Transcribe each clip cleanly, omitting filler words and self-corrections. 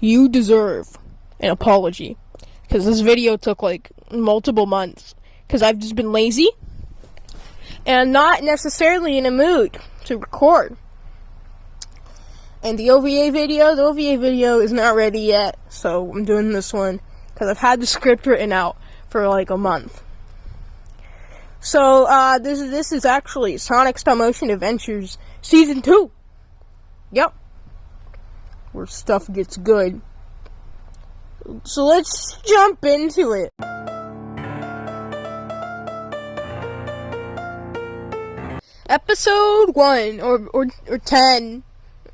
you deserve an apology. Because this video took like multiple months. Because I've just been lazy. And not necessarily in a mood to record. And the OVA video is not ready yet. So I'm doing this one. Because I've had the script written out for like a month. So, this is actually Sonic Stop Motion Adventures Season 2. Yep. Where stuff gets good. So let's jump into it. Episode 1, or 10.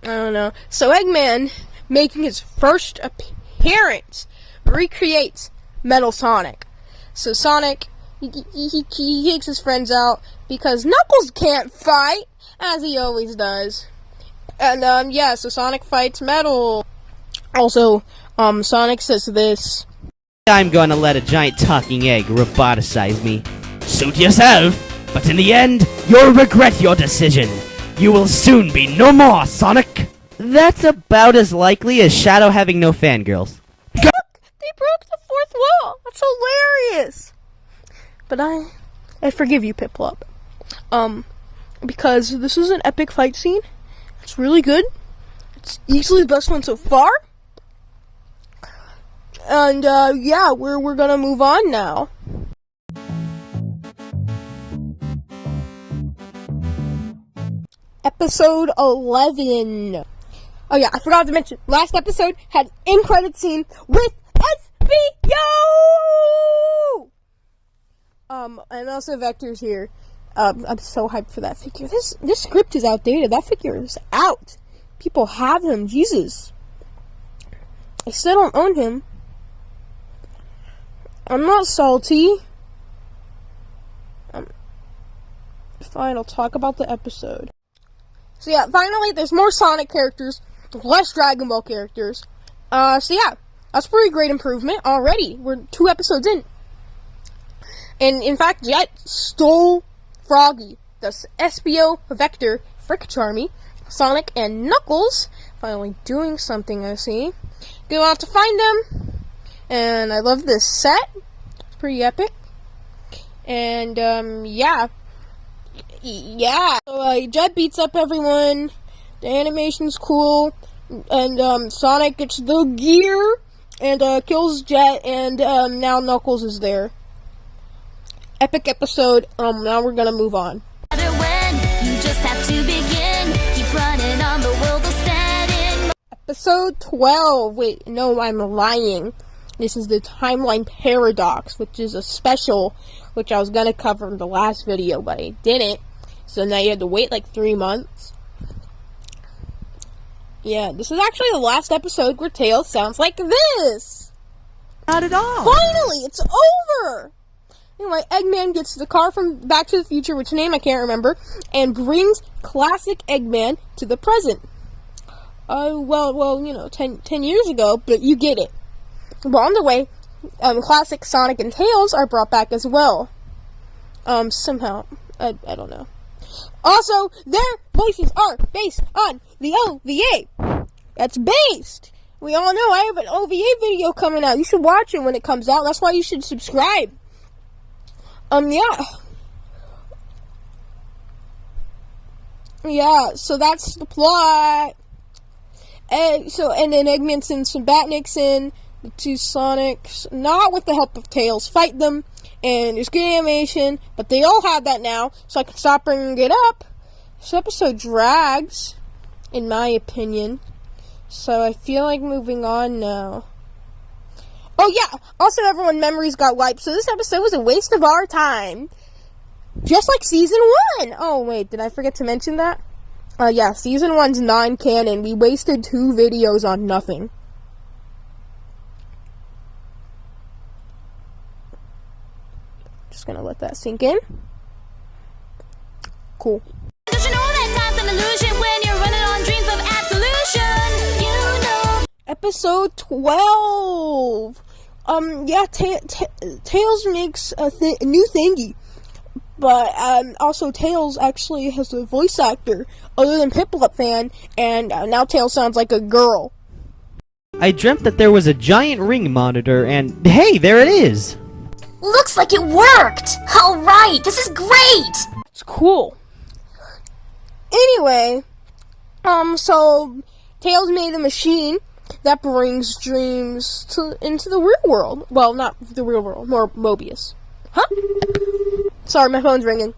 I don't know. So Eggman, making his first appearance, recreates Metal Sonic. So Sonic, he takes his friends out because Knuckles can't fight, as he always does. And, yeah, so Sonic fights Metal. Also, Sonic says this. I'm gonna let a giant talking egg roboticize me. Suit yourself, but in the end, you'll regret your decision. You will soon be no more, Sonic. That's about as likely as Shadow having no fangirls. Look! They broke the fourth wall! That's hilarious! But I forgive you, Piplup. Because this is an epic fight scene. It's really good. It's easily the best one so far. And, yeah, we're gonna move on now. Episode 11. Oh yeah, I forgot to mention, last episode had an end credit scene with SBO! And also Vector's here. I'm so hyped for that figure. This script is outdated. That figure is out. People have him. Jesus. I still don't own him. I'm not salty. Fine, I'll talk about the episode. So yeah, finally, there's more Sonic characters, less Dragon Ball characters. So yeah, that's a pretty great improvement already. We're 2 episodes in. And in fact, Jet stole Froggy, the SBO, Vector, Frick Charmy, Sonic, and Knuckles. Finally doing something, I see. Go out to find them. And I love this set. It's pretty epic. And, yeah. Yeah. So, Jet beats up everyone. The animation's cool. And, Sonic gets the gear. And, kills Jet. And, now Knuckles is there. Epic episode. Now we're gonna move on. Episode 12. Wait, no, I'm lying. This is the Timeline Paradox, which is a special, which I was gonna cover in the last video, but I didn't. So now you had to wait like 3 months. Yeah, this is actually the last episode where Tails sounds like this. Not at all. Finally, it's over. Anyway, Eggman gets the car from Back to the Future, which name I can't remember, and brings classic Eggman to the present. Well, you know, 10 years ago, but you get it. But on the way, classic Sonic and Tails are brought back as well. Somehow. I don't know. Also, their voices are based on the OVA. That's based. We all know I have an OVA video coming out. You should watch it when it comes out. That's why you should subscribe. Yeah. Yeah, so that's the plot. And then Eggman sends some Batnicks in, the 2 Sonics, not with the help of Tails, fight them, and there's good animation, but they all have that now, so I can stop bringing it up. This episode drags, in my opinion, so I feel like moving on now. Oh yeah, also everyone's memories got wiped, so this episode was a waste of our time. Just like Season 1! Oh wait, did I forget to mention that? Yeah, Season 1's non-canon. We wasted 2 videos on nothing. Just gonna let that sink in. Cool. Don't you know that time's an illusion when you're running on dreams of absolution? You know. Episode 12! Yeah, Tails makes a new thingy. But, also Tails actually has a voice actor other than Piplup fan, and now Tails sounds like a girl. I dreamt that there was a giant ring monitor, and hey, there it is! Looks like it worked! Alright, this is great! It's cool. Anyway, so Tails made a machine that brings dreams into the real world. Well, not the real world, more Mobius. Huh? Sorry, my phone's ringing.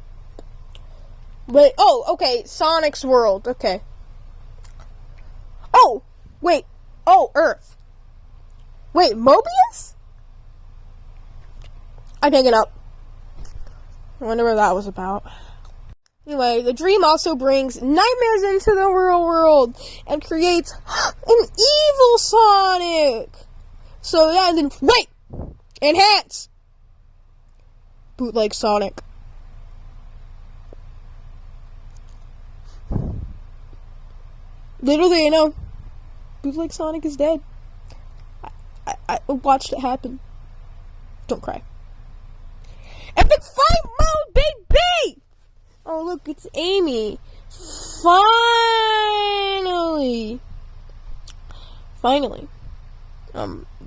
Wait, oh, okay, Sonic's world, okay. Oh, wait, oh, Earth. Wait, Mobius? I pick it up. I wonder what that was about. Anyway, the dream also brings nightmares into the real world and creates an evil Sonic. So yeah, and then wait, enhance. Bootleg Sonic. Little do you know, Bootleg Sonic is dead. I watched it happen. Don't cry. Epic fight mode, baby! Oh, look, it's Amy. Finally.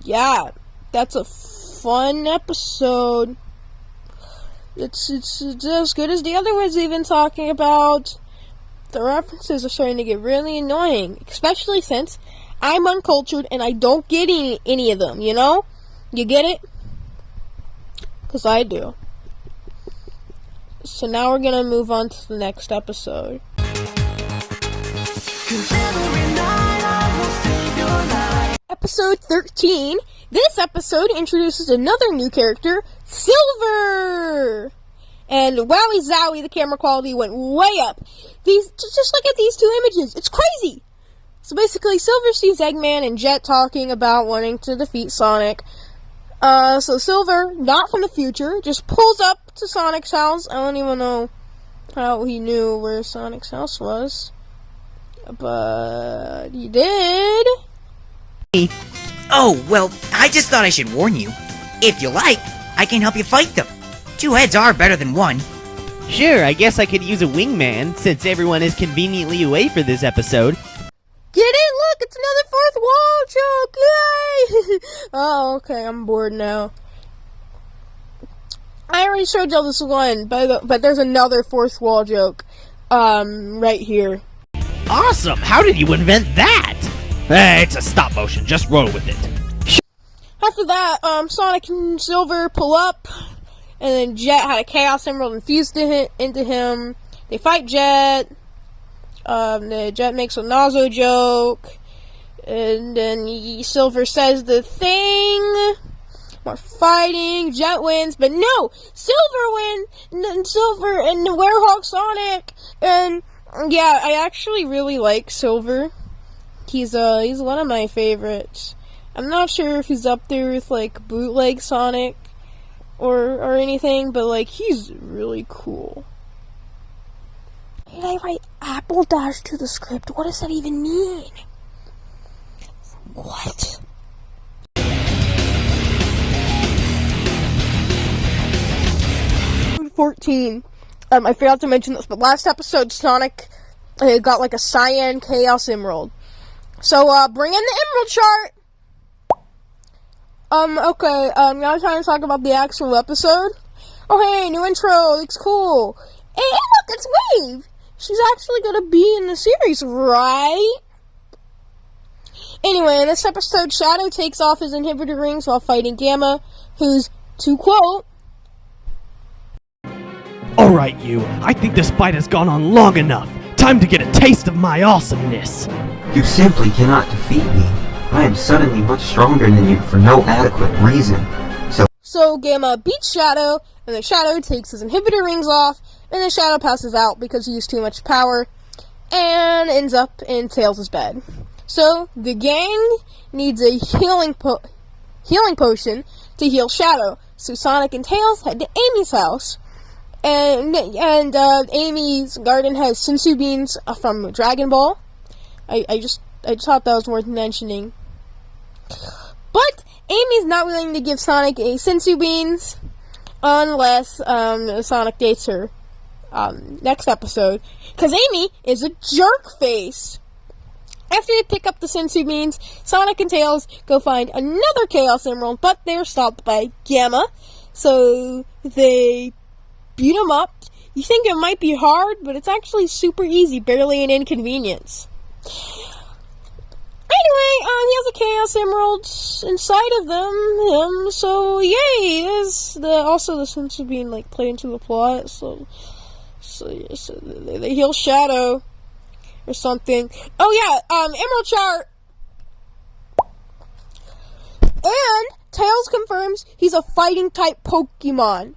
Yeah, that's a fun episode. It's as good as the other ones we've been talking about. The references are starting to get really annoying, especially since I'm uncultured and I don't get any of them, you know? You get it? Because I do. So now we're gonna move on to the next episode. Episode 13. This episode introduces another new character, Silver! And wowie zowie, the camera quality went way up. Just look at these two images. It's crazy! So basically, Silver sees Eggman and Jet talking about wanting to defeat Sonic. So Silver, not from the future, just pulls up to Sonic's house. I don't even know how he knew where Sonic's house was. But he did. Oh, well, I just thought I should warn you. If you like, I can help you fight them. 2 heads are better than 1. Sure, I guess I could use a wingman, since everyone is conveniently away for this episode. Get it? Look, it's another fourth wall joke! Yay! Oh, okay, I'm bored now. I already showed y'all this one, but there's another fourth wall joke, right here. Awesome! How did you invent that? Hey, it's a stop motion, just roll with it. After that, Sonic and Silver pull up, and then Jet had a Chaos Emerald infused into him. They fight Jet. Jet makes a Nazo joke, and then Silver says the thing. More fighting. Jet wins, but no, Silver wins. And Silver and the Werehog Sonic, and yeah, I actually really like Silver. He's one of my favorites. I'm not sure if he's up there with like Bootleg Sonic or anything, but like he's really cool. Why did I write Apple Dash to the script? What does that even mean? What? Episode 14. I forgot to mention this, but last episode Sonic got like a Cyan Chaos Emerald. So bring in the Emerald chart. Okay, now trying to talk about the actual episode. Oh hey, new intro, looks cool. Hey, look, it's Wave. She's actually gonna be in the series, right? Anyway, in this episode, Shadow takes off his inhibitor rings while fighting Gamma, who's, to quote, Alright, you. I think this fight has gone on long enough. Time to get a taste of my awesomeness. You simply cannot defeat me. I am suddenly much stronger than you for no adequate reason. So Gamma beats Shadow, and then Shadow takes his inhibitor rings off, and then Shadow passes out because he used too much power, and ends up in Tails' bed. So the gang needs a healing potion to heal Shadow. So Sonic and Tails head to Amy's house, and Amy's garden has sensu beans from Dragon Ball. I just thought that was worth mentioning. But Amy's not willing to give Sonic a sensu beans unless Sonic dates her next episode, because Amy is a jerk face. After they pick up the senzu beans, Sonic and Tails go find another Chaos Emerald, but they're stopped by Gamma. So they beat him up. You think it might be hard, but it's actually super easy, barely an inconvenience. Anyway, he has a Chaos Emerald inside of him, so yay! Also the senzu bean play into the plot, so they heal Shadow or something. Oh yeah, Emerald Shower. And Tails confirms he's a fighting type Pokemon.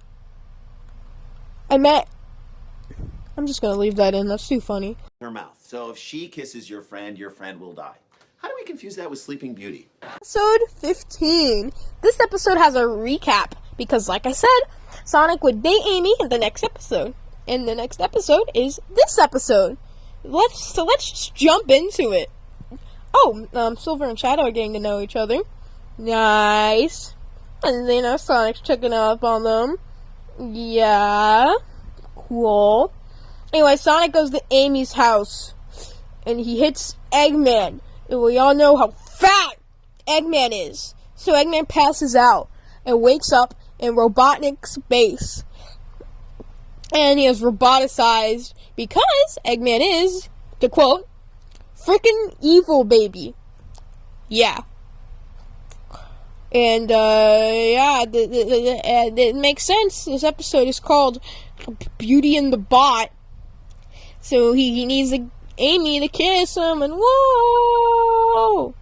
I'm just gonna leave that in. That's too funny. Her mouth. So if she kisses your friend will die. How do we confuse that with Sleeping Beauty? Episode 15. This episode has a recap because, like I said, Sonic would date Amy in the next episode, and the next episode is this episode. Let's just jump into it. Oh, Silver and Shadow are getting to know each other. Nice. And then Sonic's checking up on them. Yeah. Cool. Anyway, Sonic goes to Amy's house, and he hits Eggman. And we all know how fat Eggman is. So Eggman passes out and wakes up in Robotnicks' base. And he is roboticized because Eggman is, to quote, frickin' evil baby. Yeah. And, it makes sense. This episode is called Beauty and the Bot. So he needs Amy to kiss him, and whoa!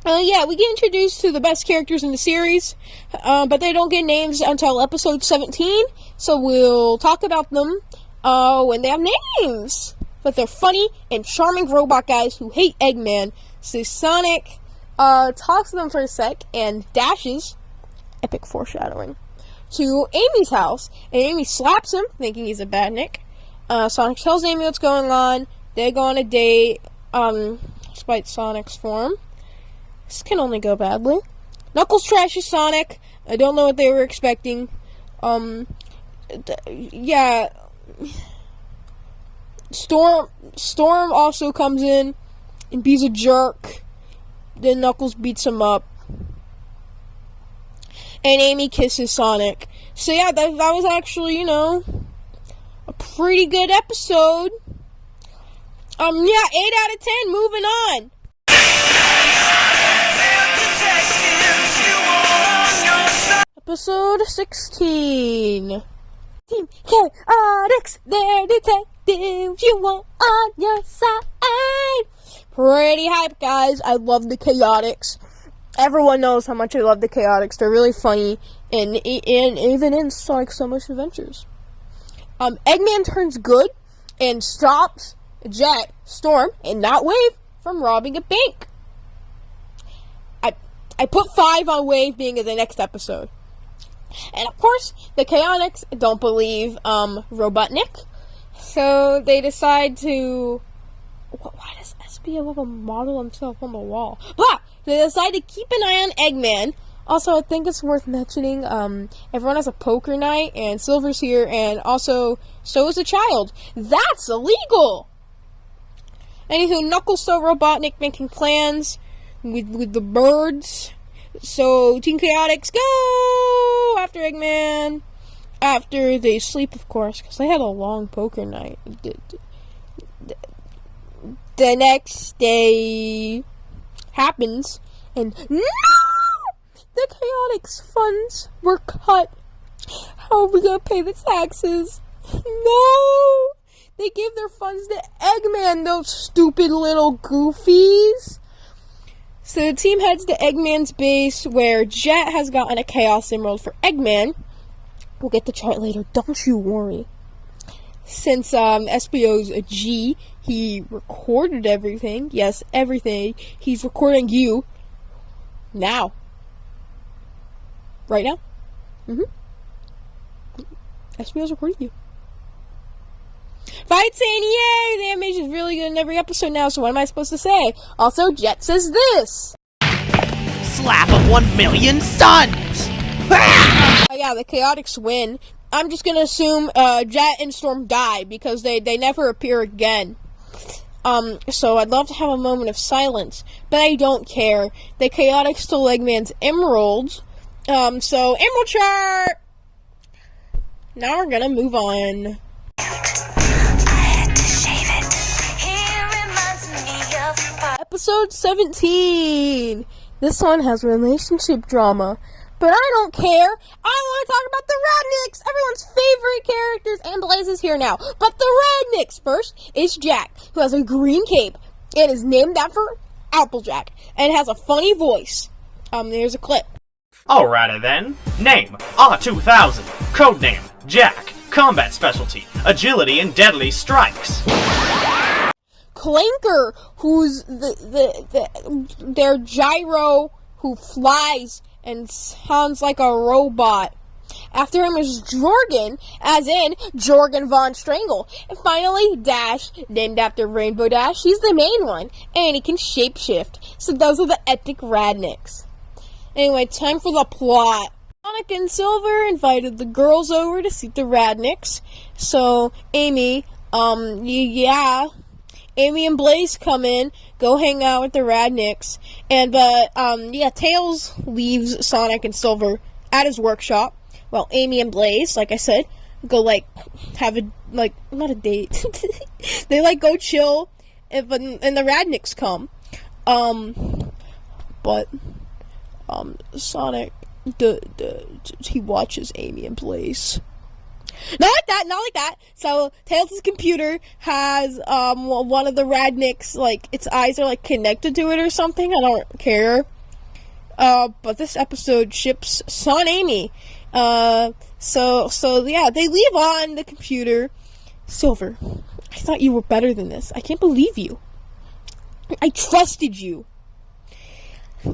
We get introduced to the best characters in the series, but they don't get names until episode 17, so we'll talk about them when they have names. But they're funny and charming robot guys who hate Eggman, so Sonic talks to them for a sec and dashes, epic foreshadowing, to Amy's house, and Amy slaps him, thinking he's a badnik. Sonic tells Amy what's going on. They go on a date, despite Sonic's form. This can only go badly. Knuckles trashes Sonic. I don't know what they were expecting. Storm also comes in and be's a jerk. Then Knuckles beats him up. And Amy kisses Sonic. So yeah, that was actually, a pretty good episode. 8 out of 10, moving on. Episode 16. Team Chaotix, they're detectives you want on your side. Pretty hype, guys. I love the Chaotix. Everyone knows how much I love the Chaotix. They're really funny, and even in Sonic So Much Adventures. Eggman turns good and stops Jet, Storm, and not Wave from robbing a bank. I put 5 on Wave being in the next episode. And of course, the Chaotix don't believe Robotnik, so they decide to. Why does SBO have a model himself on the wall? Blah! They decide to keep an eye on Eggman. Also, I think it's worth mentioning, everyone has a poker night, and Silver's here, and also, so is a child. That's illegal! Anywho, Knuckles saw Robotnik making plans with the birds. So, Team Chaotix go after Eggman. After they sleep, of course, because they had a long poker night. The next day happens, and no! The Chaotix funds were cut. How are we gonna pay the taxes? No! They gave their funds to Eggman, those stupid little goofies. So the team heads to Eggman's base, where Jet has gotten a Chaos Emerald for Eggman. We'll get the chart later, don't you worry. Since SBO's a G, he recorded everything. Yes, everything. He's recording you. Now. Right now. SBO's recording you. Fight saying yay! The animation's really good in every episode now, so what am I supposed to say? Also, Jet says this. Slap of 1 million suns! Oh yeah, the Chaotix win. I'm just gonna assume Jet and Storm die because they never appear again. So I'd love to have a moment of silence, but I don't care. The Chaotix stole Eggman's emeralds. So Emerald Chart! Now we're gonna move on. Episode 17! This one has relationship drama, but I don't care. I want to talk about the Robotnicks, everyone's favorite characters, and Blaze is here now. But the Robotnicks first is Jack, who has a green cape and is named after Applejack and has a funny voice. Here's a clip. Alrighty then. Name, R2000. Codename, Jack. Combat specialty, agility and deadly strikes. Clanker, who's their gyro who flies and sounds like a robot. After him is Jorgen, as in Jorgen von Strangle. And finally, Dash, named after Rainbow Dash. He's the main one, and he can shapeshift. So those are the epic Robotnicks. Anyway, time for the plot. Sonic and Silver invited the girls over to see the Robotnicks. So, Amy and Blaze come in, go hang out with the Robotnicks, and Tails leaves Sonic and Silver at his workshop. Well, Amy and Blaze, like I said, go have not a date. They go chill, and the Robotnicks come. But Sonic, he watches Amy and Blaze. Not like that. So, Tails' computer has, one of the Robotnicks, its eyes are, connected to it or something. I don't care. But this episode ships Son Amy. So, they leave on the computer. Silver, I thought you were better than this. I can't believe you. I trusted you.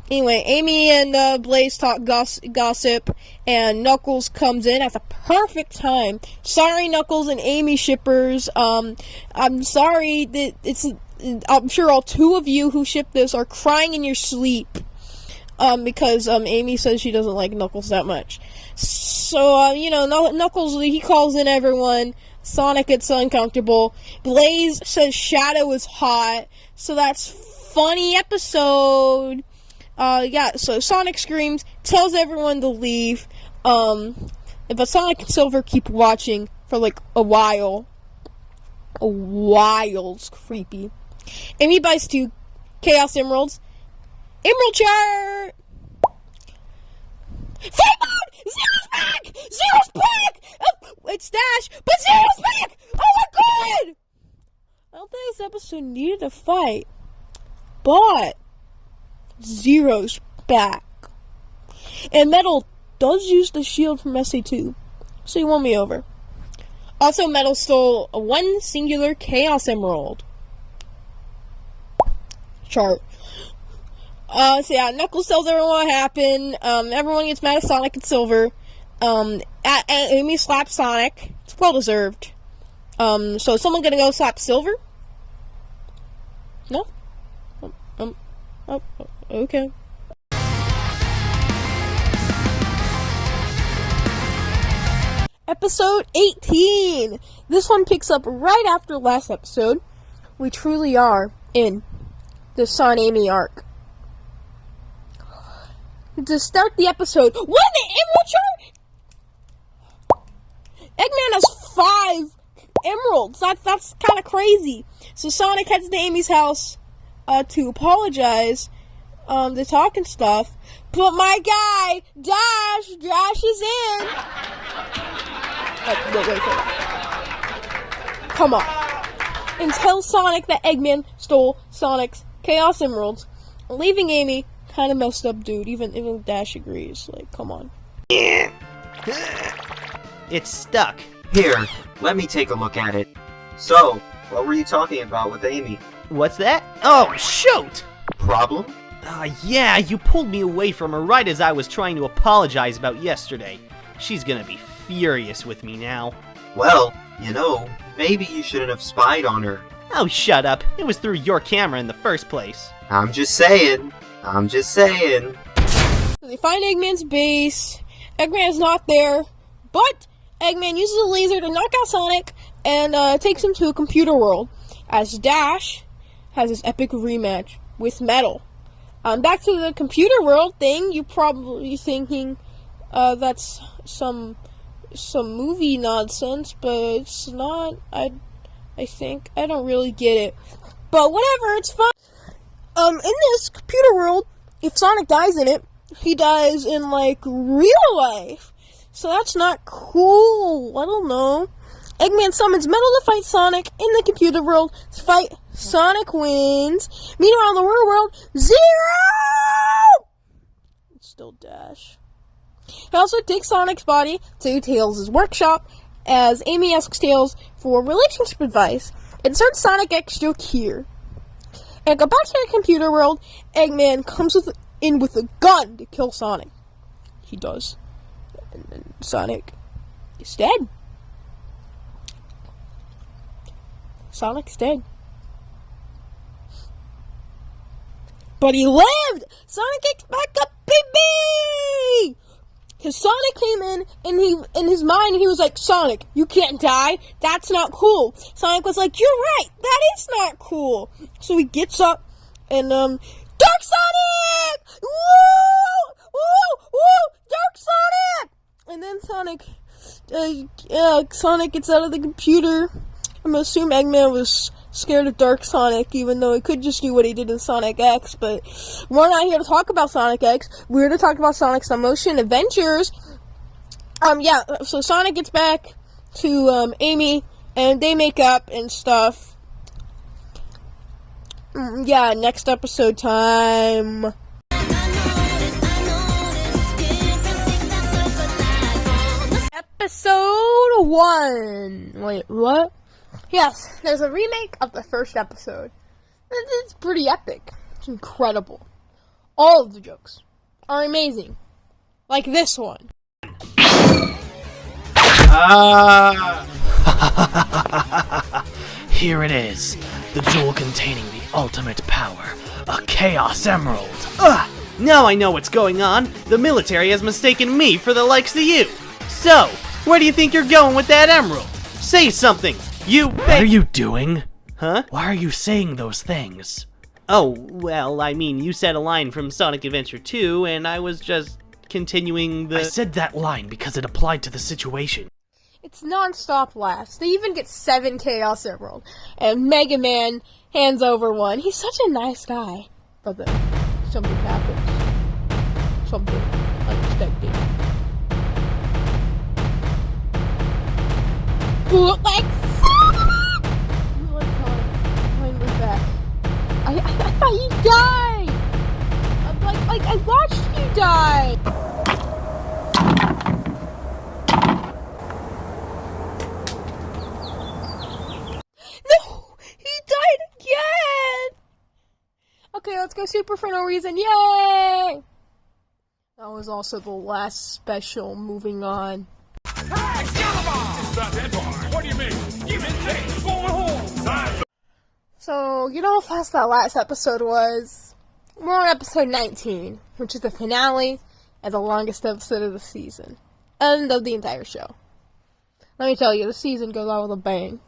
Anyway, Amy and Blaze talk gossip, and Knuckles comes in at the perfect time. Sorry, Knuckles and Amy shippers. I'm sorry that I'm sure all two of you who ship this are crying in your sleep. Because Amy says she doesn't like Knuckles that much. So, Knuckles, he calls in everyone. Sonic gets uncomfortable. Blaze says Shadow is hot. So that's funny episode. So Sonic screams, tells everyone to leave, but Sonic and Silver keep watching for a while. A while's creepy. Amy buys 2 Chaos Emeralds. Emerald Chart! Mode! Zero's back! Zero's back! It's Dash, but Zero's back! Oh my god! I don't think this episode needed a fight, but Zero's back. And Metal does use the shield from SA2, so he won me over. Also, Metal stole 1 singular Chaos Emerald. Chart. Knuckles tells everyone what happened. Everyone gets mad at Sonic and Silver. Amy slaps Sonic. It's well deserved. So is someone gonna go slap Silver? No? Okay. Episode 18! This one picks up right after last episode. We truly are in the Son Amy arc. To start the episode, what the Emerald Chart? Eggman has 5 emeralds. That's kind of crazy. So Sonic heads to Amy's house to apologize, to talk and stuff. But my guy, Dash is in. Wait. Come on. And tell Sonic that Eggman stole Sonic's Chaos Emeralds, leaving Amy kind of messed up, dude. Even Dash agrees. Come on. It's stuck. Here, let me take a look at it. So, what were you talking about with Amy? What's that? Oh, shoot! Problem? Yeah, you pulled me away from her right as I was trying to apologize about yesterday. She's gonna be furious with me now. Well, maybe you shouldn't have spied on her. Oh, shut up. It was through your camera in the first place. I'm just saying. They find Eggman's base. Eggman's not there, but Eggman uses a laser to knock out Sonic and takes him to a computer world. As Dash has this epic rematch with Metal. Back to the computer world thing, you're probably thinking that's some movie nonsense, but it's not. I think I don't really get it, but whatever, it's fun. In this computer world, if Sonic dies in it, he dies in like real life, so that's not cool. I don't know. Eggman summons Metal to fight Sonic in the computer world. To fight, Sonic wins. Meanwhile, in the real world, 0! It's still Dash. He also takes Sonic's body to Tails' workshop as Amy asks Tails for relationship advice and starts Sonic X joke here. And go back to the computer world, Eggman comes in with a gun to kill Sonic. He does. And then Sonic is dead. Sonic's dead. But he lived! Sonic X back up, baby! Because Sonic came in, and in his mind, he was like, Sonic, you can't die. That's not cool. Sonic was like, you're right. That is not cool. So he gets up, and, Dark Sonic! Woo! Woo! Woo! Dark Sonic! And then Sonic gets out of the computer. I'm gonna assume Eggman was scared of Dark Sonic, even though he could just do what he did in Sonic X, but we're not here to talk about Sonic X. We're here to talk about Sonic's Motion Adventures. So Sonic gets back to, Amy, and they make up and stuff. Next episode time. Episode 1. Wait, what? Yes, there's a remake of the first episode. It's pretty epic. It's incredible. All of the jokes are amazing. Like this one. Here it is. The jewel containing the ultimate power. A Chaos Emerald. Now I know what's going on. The military has mistaken me for the likes of you. So, where do you think you're going with that emerald? Say something. What are you doing? Huh? Why are you saying those things? Oh, well, I mean, you said a line from Sonic Adventure 2, and I was just continuing the... I said that line because it applied to the situation. It's non-stop laughs. They even get 7 Chaos Emerald. And Mega Man hands over one. He's such a nice guy. But then, something happens. Something unexpected. Like, back. I thought you died! I watched you die! No! He died again! Okay, let's go Super for no reason. Yay! That was also the last special. Moving on. What do you mean? Give it things going home. So, you know how fast that last episode was? We're on episode 19, which is the finale and the longest episode of the season. And of the entire show. Let me tell you, the season goes out with a bang.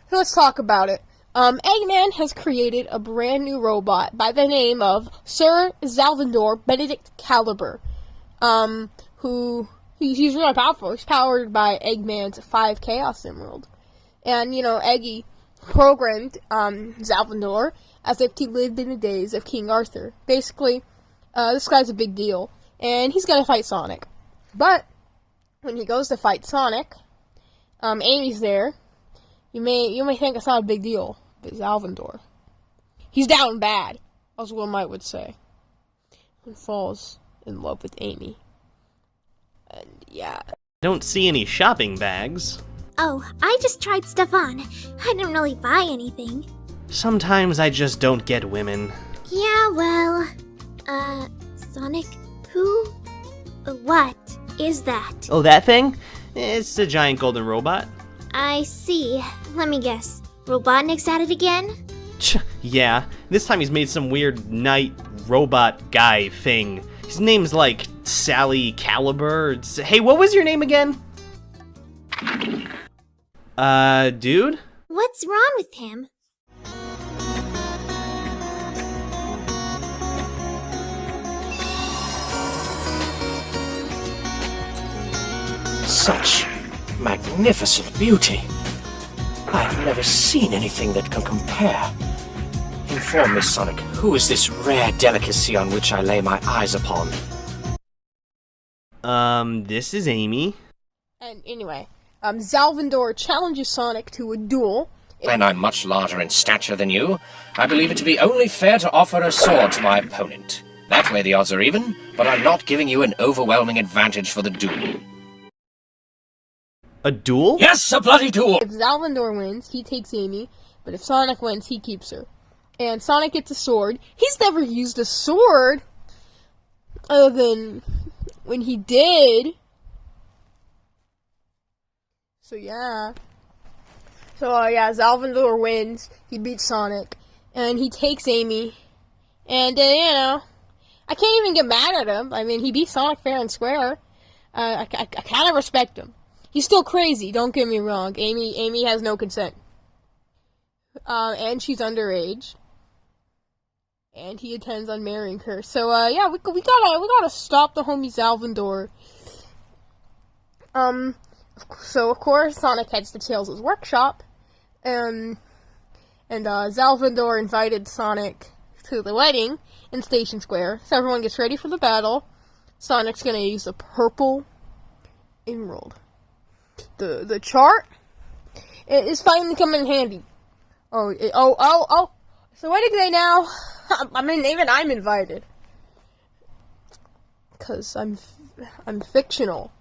So let's talk about it. Eggman has created a brand new robot by the name of Sir Salvador Benedict Caliber. He's really powerful. He's powered by Eggman's 5 Chaos Emerald. And, Eggy programmed Salvador as if he lived in the days of King Arthur. Basically, this guy's a big deal, and he's gonna fight Sonic. But when he goes to fight Sonic, Amy's there. You may think it's not a big deal, but Salvador, he's down bad, as one might say, and falls in love with Amy. And yeah. I don't see any shopping bags. Oh, I just tried stuff on. I didn't really buy anything. Sometimes I just don't get women. Yeah, well, Sonic, what is that? Oh, that thing? It's a giant golden robot. I see. Let me guess. Robotnicks at it again? Yeah, this time he's made some weird knight robot guy thing. His name's like Sally Caliber. Hey, what was your name again? Dude? What's wrong with him? such magnificent beauty. I've never seen anything that can compare. Inform me, Sonic, who is this rare delicacy on which I lay my eyes upon? This is Amy. And anyway, Salvador challenges Sonic to a duel. When I'm much larger in stature than you, I believe it to be only fair to offer a sword to my opponent. That way the odds are even, but I'm not giving you an overwhelming advantage for the duel. A duel? Yes, a bloody duel! If Salvador wins, he takes Amy, but if Sonic wins, he keeps her. And Sonic gets a sword. He's never used a sword, other than when he did. So yeah. So Salvador wins. He beats Sonic, and he takes Amy. And I can't even get mad at him. I mean, he beat Sonic fair and square. I kind of respect him. He's still crazy. Don't get me wrong. Amy has no consent, and she's underage. And he intends on marrying her. So we gotta stop the homie Salvador. So of course Sonic heads to Tails' workshop, and Salvador invited Sonic to the wedding in Station Square. So everyone gets ready for the battle. Sonic's gonna use the purple emerald. The chart is finally coming in handy. It's the wedding day now. I mean, even I'm invited. 'Cause I'm fictional.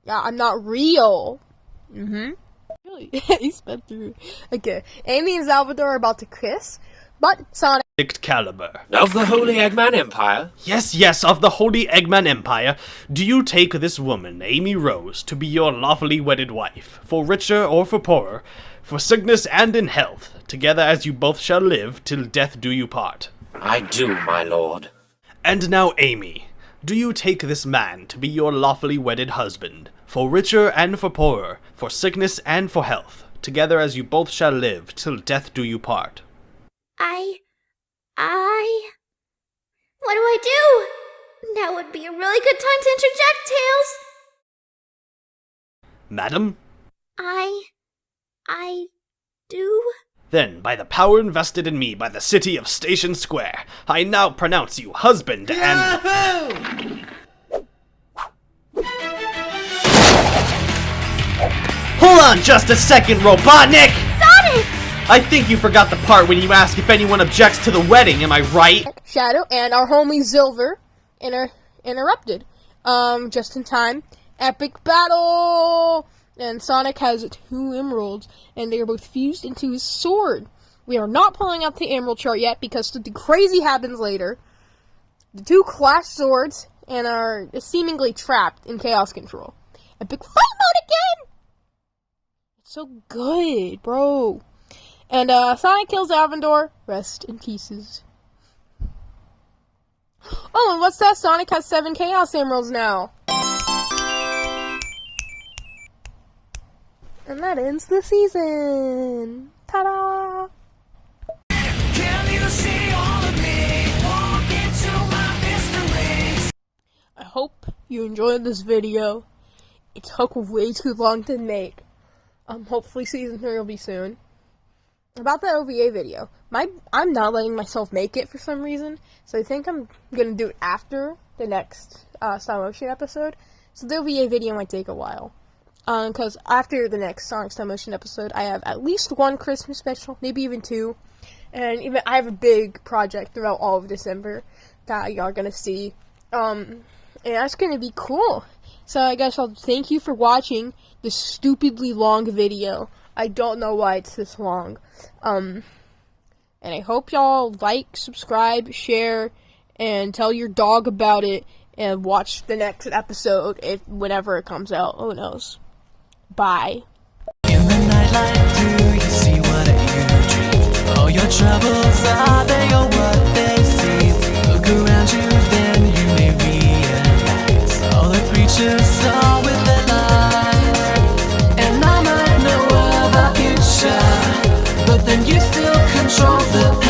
Yeah, I'm not real. Really? He sped through. Okay, Amy and Salvador are about to kiss, but Sonic... Excalibur. Of the Holy Eggman Empire? Yes, of the Holy Eggman Empire. Do you take this woman, Amy Rose, to be your lawfully wedded wife, for richer or for poorer, for sickness and in health, together as you both shall live, till death do you part? I do, my lord. And now, Amy, do you take this man to be your lawfully wedded husband, for richer and for poorer, for sickness and for health, together as you both shall live, till death do you part? What do I do? That would be a really good time to interject, Tails. Madam? I do? Then, by the power invested in me by the city of Station Square, I now pronounce you husband and... Hold on just a second, Robotnik! Sonic! I think you forgot the part when you asked if anyone objects to the wedding, am I right? Shadow and our homie Silver interrupted. Just in time. Epic battle! And Sonic has 2 emeralds, and they are both fused into his sword. We are not pulling out the emerald chart yet, because something crazy happens later. The 2 clash swords, and are seemingly trapped in chaos control. Epic fight mode again! It's so good, bro. And, Sonic kills Salvador. Rest in pieces. Oh, and what's that? Sonic has 7 Chaos Emeralds now. And that ends the season. Ta-da! Can you see all of me? Walk into my mysteries. I hope you enjoyed this video. It took way too long to make. Hopefully season 3 will be soon. About the OVA video, I'm not letting myself make it for some reason, so I think I'm gonna do it after the next stop motion episode. So the OVA video might take a while, because after the next Sonic stop motion episode, I have at least 1 Christmas special, maybe even 2, and even I have a big project throughout all of December that y'all are gonna see, and that's gonna be cool. So I guess I'll thank you for watching this stupidly long video. I don't know why it's this long. And I hope y'all like, subscribe, share, and tell your dog about it, and watch the next episode whenever it comes out. Who knows? Bye. In the nightlight, do you see what you dream? All your troubles, are they or what they see? Look around you, then you may realize all the creatures are with their lives. And I might know about future, but then you still control the